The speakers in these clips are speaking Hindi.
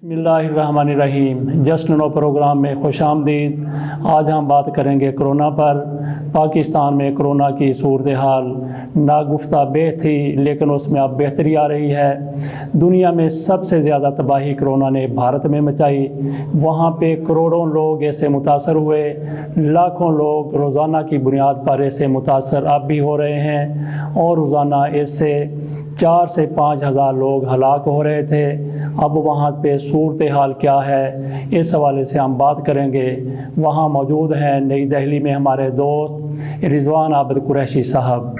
बिस्मिल्लाहिर्रहमानिर्रहीम। जस्ट नो प्रोग्राम में खुश आमदीद। आज हम बात करेंगे कोरोना पर। पाकिस्तान में कोरोना की सूरत हाल नागुफ्ता बेह थी, लेकिन उसमें अब बेहतरी आ रही है। दुनिया में सबसे ज़्यादा तबाही कोरोना ने भारत में मचाई। वहाँ पे करोड़ों लोग ऐसे मुतासर हुए, लाखों लोग रोज़ाना की बुनियाद पर ऐसे मुतासर अब भी हो रहे हैं, और रोज़ाना ऐसे 4 से 5 हज़ार लोग हलाक हो रहे थे। अब वहाँ पे सूरत हाल क्या है, इस हवाले से हम बात करेंगे। वहाँ मौजूद हैं नई दिल्ली में हमारे दोस्त रिजवान आबिद कुरैशी साहब।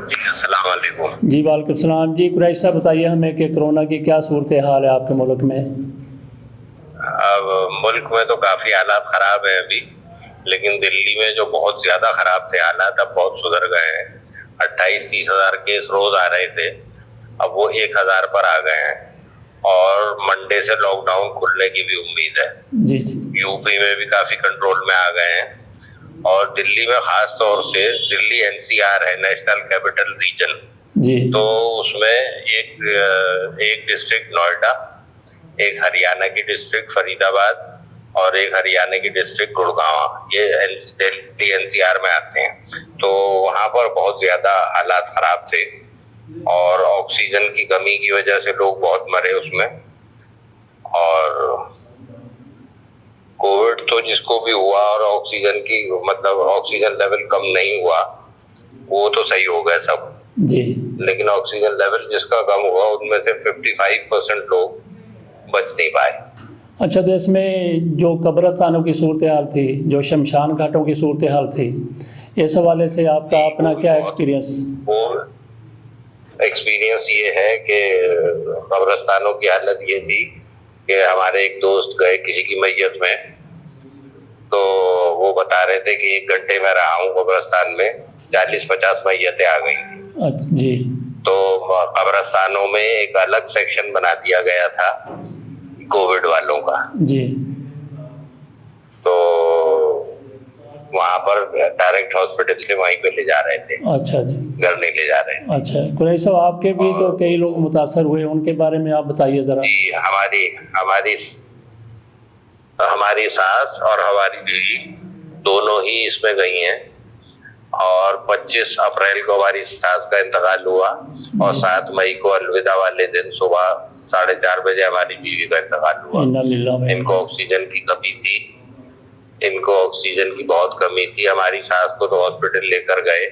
जी अस्सलाम वालेकुम। जी वालेकुम सलाम। जी कुरैशी साहब, बताइए हमें कि कोरोना की क्या सूरत हाल है आपके मुल्क में। अब मुल्क में तो काफी हालात खराब है अभी, लेकिन दिल्ली में जो बहुत ज्यादा खराब थे हालात, अब बहुत सुधर गए हैं। 28-30 हजार केस रोज आ रहे थे, अब वो 1000 पर आ गए हैं, और मंडे से लॉकडाउन खुलने की भी उम्मीद है। जी यूपी में भी काफी कंट्रोल में आ गए हैं, और दिल्ली में खास तौर से दिल्ली एनसीआर है, नेशनल कैपिटल रीजन। जी तो उसमें एक डिस्ट्रिक्ट नोएडा, एक हरियाणा की डिस्ट्रिक्ट फरीदाबाद, और एक हरियाणा की डिस्ट्रिक्ट गुड़गांव, ये दिल्ली एनसीआर में आते हैं। तो वहां पर बहुत ज्यादा हालात खराब थे, और ऑक्सीजन की कमी की वजह से लोग बहुत मरे उसमें। और कोविड तो जिसको भी हुआ, और ऑक्सीजन की मतलब ऑक्सीजन लेवल कम नहीं हुआ, वो तो सही हो गए सब जी। लेकिन ऑक्सीजन लेवल जिसका कम हुआ, उनमें से 55% लोग बच नहीं पाए। अच्छा, तो इसमें जो कब्रिस्तानों की सूरत हाल थी, जो शमशान घाटों की सूरत हाल थी, इस हवाले से आपका अपना क्या एक्सपीरियंस? वो एक्सपीरियंस ये है कि कब्रिस्तानों की हालत ये थी कि हमारे एक दोस्त गए किसी की मैयत में, तो वो बता रहे थे कि 1 घंटे में रहा हूँ कब्रिस्तान में, 40-50 मैयतें आ गई थी। जी। तो कब्रिस्तानों में एक अलग सेक्शन बना दिया गया था कोविड वालों का। जी। तो वहां पर डायरेक्ट हॉस्पिटल से वहीं पे ले जा रहे थे। अच्छा जी। घर नहीं ले जा रहे। अच्छा, कुरैशी साहब, आपके भी तो कई लोग मुतासर हुए, उनके बारे में आप बताइए जरा। जी, हमारी सास और हमारी बीवी दोनों ही इसमें गई हैं, और 25 अप्रैल को हमारी सास का इंतकाल हुआ, और 7 मई को अलविदा वाले दिन सुबह 4:30 बजे हमारी बीवी का इंतकाल हुआ। इनको ऑक्सीजन की कमी थी, इनको ऑक्सीजन की बहुत कमी थी। हमारी सास को तो हॉस्पिटल लेकर गए,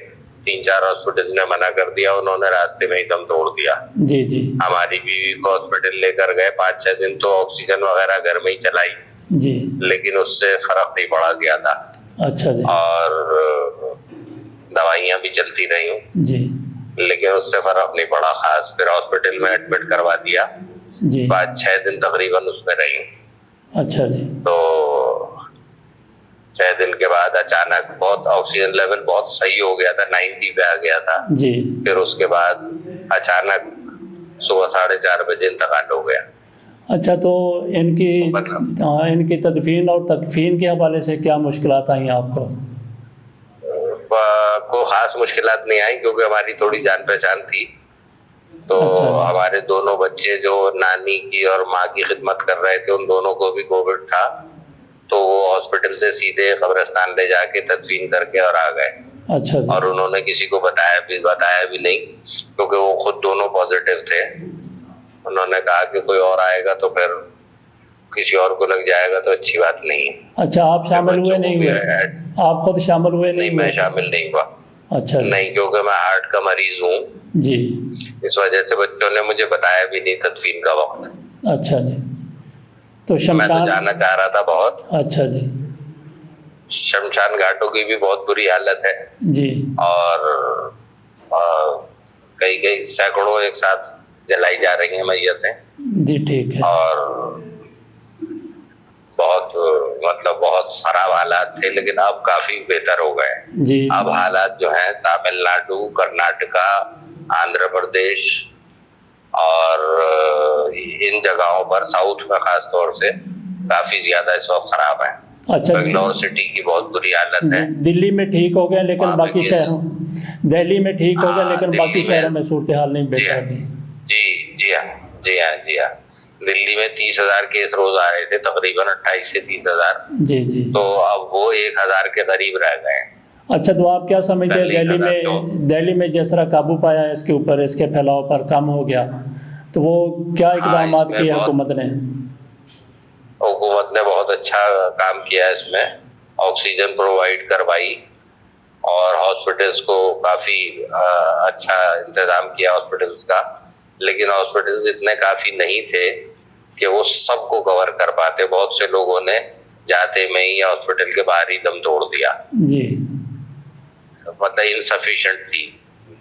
3-4 हॉस्पिटल ने मना कर दिया, उन्होंने रास्ते में ही दम तोड़ दिया। जी जी। हमारी बीवी को हॉस्पिटल लेकर गए, 5-6 दिन तो ऑक्सीजन वगैरह घर में ही चलाई जी, लेकिन उससे फर्क नहीं पड़ा गया था। अच्छा जी। और दवाइयां भी चलती रही जी, लेकिन उससे फर्क नहीं पड़ा खास। फिर हॉस्पिटल में एडमिट करवा दिया जी। 5-6 दिन तकरीबन उसमें रही। अच्छा जी। तो 6 दिन के बाद अचानक बहुत ऑक्सीजन लेवल बहुत सही हो गया था, 90 पे आ गया था जी। फिर उसके बाद अचानक सुबह 4:30 बजे इंतकाल हो गया। अच्छा, तो इनकी तदफीन और तकफीन के हवाले से क्या मुश्किलात आई आपको? को खास मुश्किलात नहीं आई, क्योंकि हमारी थोड़ी जान पहचान थी। तो अच्छा। हमारे दोनों बच्चे जो नानी की और माँ की खिदमत कर रहे थे, उन दोनों को भी कोविड था, तो वो हॉस्पिटल से सीधे कब्रिस्तान ले जाके तदफीन करके और आ गए। अच्छा। और उन्होंने किसी को बताया भी नहीं, क्योंकि वो खुद दोनों पॉजिटिव थे। उन्होंने कहा कि कोई और आएगा तो फिर किसी और को लग जाएगा तो अच्छी बात नहीं है। अच्छा, आप शामिल हुए नहीं हुए? आप खुद शामिल हुए नहीं? मैं शामिल नहीं हुआ। अच्छा नहीं, क्योंकि मैं हार्ट का मरीज हूँ जी। इस वजह से बच्चों ने मुझे बताया भी नहीं तदफीन का वक्त। अच्छा जी। तो मैं तो जाना चाह रहा था बहुत। अच्छा जी। शमशान घाटों की भी बहुत बुरी हालत है जी। और कई सैकड़ों एक साथ जलाई जा रही हैं मैयतें जी। ठीक है। और बहुत खराब हालात थे, लेकिन अब काफी बेहतर हो गए जी। अब हालात जो हैं तमिलनाडु, कर्नाटका, आंध्र प्रदेश और इन जगहों पर, साउथ में खास तौर से काफी ज्यादा इस वक्त खराब है। अच्छा, बेंगलोर सिटी की बहुत बुरी हालत है। दिल्ली में ठीक हो गया, लेकिन बाकी शहरों, दिल्ली में ठीक हो गया, लेकिन बाकी शहरों में सूरत हाल नहीं बेहतर है। जी हाँ। दिल्ली में 30,000 केस रोज आ रहे थे, तकरीबन 28 से 30,000। जी जी। तो अब वो 1,000 के करीब रह गए। अच्छा, तो आप क्या समझते हैं दिल्ली में जिस तरह काबू पाया है इसके ऊपर, इसके फैलाव पर कम हो गया, तो वो क्या इकदाम किए हुकूमत ने? हुकूमत ने बहुत अच्छा काम किया है इसमें, ऑक्सीजन प्रोवाइड करवाई और हॉस्पिटल्स को काफी अच्छा इंतजाम किया हॉस्पिटल्स का। लेकिन हॉस्पिटल्स इतने काफी नहीं थे कि वो सबको कवर कर पाते। बहुत से लोगों ने जाते में ही हॉस्पिटल के बाहर ही दम तोड़ दिया जी। मतलब इनसफिशिएंट थी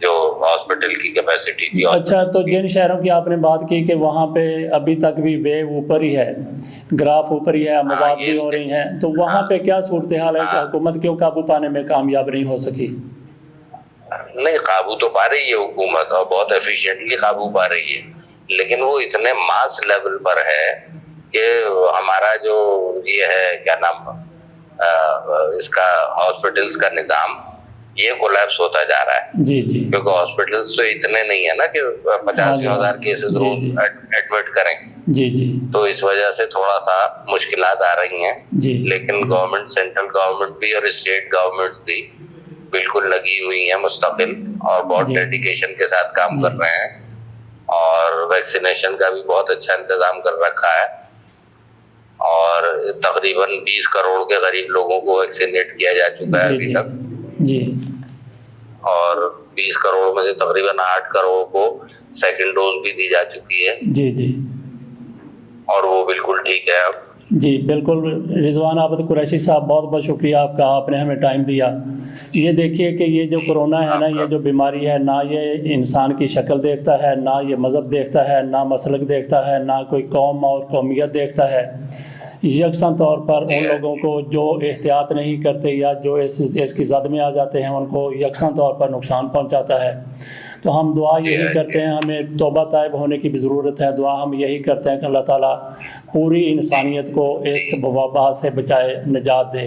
जो हॉस्पिटल की कैपेसिटी थी। अच्छा, तो जिन शहरों की आपने बात की कि वहाँ पे अभी तक भी वेव ऊपर ही है, ग्राफ ऊपर ही है, अमवात भी हो रही हैं, तो वहाँ पे क्या सूरत हाल है कि हुकूमत क्यों काबू पाने में कामयाब नहीं हो सकी? नहीं, काबू तो पा रही है हुकूमत और बहुत एफिशिएंटली काबू पा रही है, लेकिन वो इतने मास लेवल पर है कि हमारा जो ये है क्या नाम इसका हॉस्पिटल्स का निजाम ये कोलैप्स होता जा रहा है। जी जी। क्योंकि हॉस्पिटल्स तो इतने नहीं है ना कि 50,000 केसेस रोज एडमिट करें। जी जी। तो इस वजह से थोड़ा सा मुश्किलात आ रही हैं। जी। लेकिन गवर्नमेंट, सेंट्रल गवर्नमेंट भी और स्टेट गवर्नमेंट्स भी बिल्कुल लगी हुई है मुस्तकिल और बहुत डेडिकेशन के साथ काम कर रहे हैं और वैक्सीनेशन का भी बहुत अच्छा इंतजाम कर रखा है और तकरीबन 20 करोड़ के करीब लोगों को वैक्सीनेट किया जा चुका है अभी तक। जी। और 20 करोड़ में से तकरीबन 8 करोड़ को सेकंड डोज भी दी जा चुकी है। जी जी। और वो बिल्कुल ठीक है अब। जी बिल्कुल। रिजवान आबद कुरैशी साहब, बहुत बहुत शुक्रिया आपका, आपने हमें टाइम दिया। ये देखिए कि ये जो कोरोना है ना, ये जो बीमारी है ना, ये इंसान की शक्ल देखता है, ना ये मज़हब देखता है, ना मसलक देखता है, ना कोई कौम और कौमियत देखता है। यकसा तौर पर उन लोगों को जो एहतियात नहीं करते या जो इसकी ज़द में आ जाते हैं उनको यकसा तौर पर नुकसान पहुँचाता है। तो हम दुआ यही करते हैं, हमें तौबा ताइब होने की भी ज़रूरत है। दुआ हम यही करते हैं कि अल्लाह ताला पूरी इंसानियत को इस वबा से बचाए, निजात दे।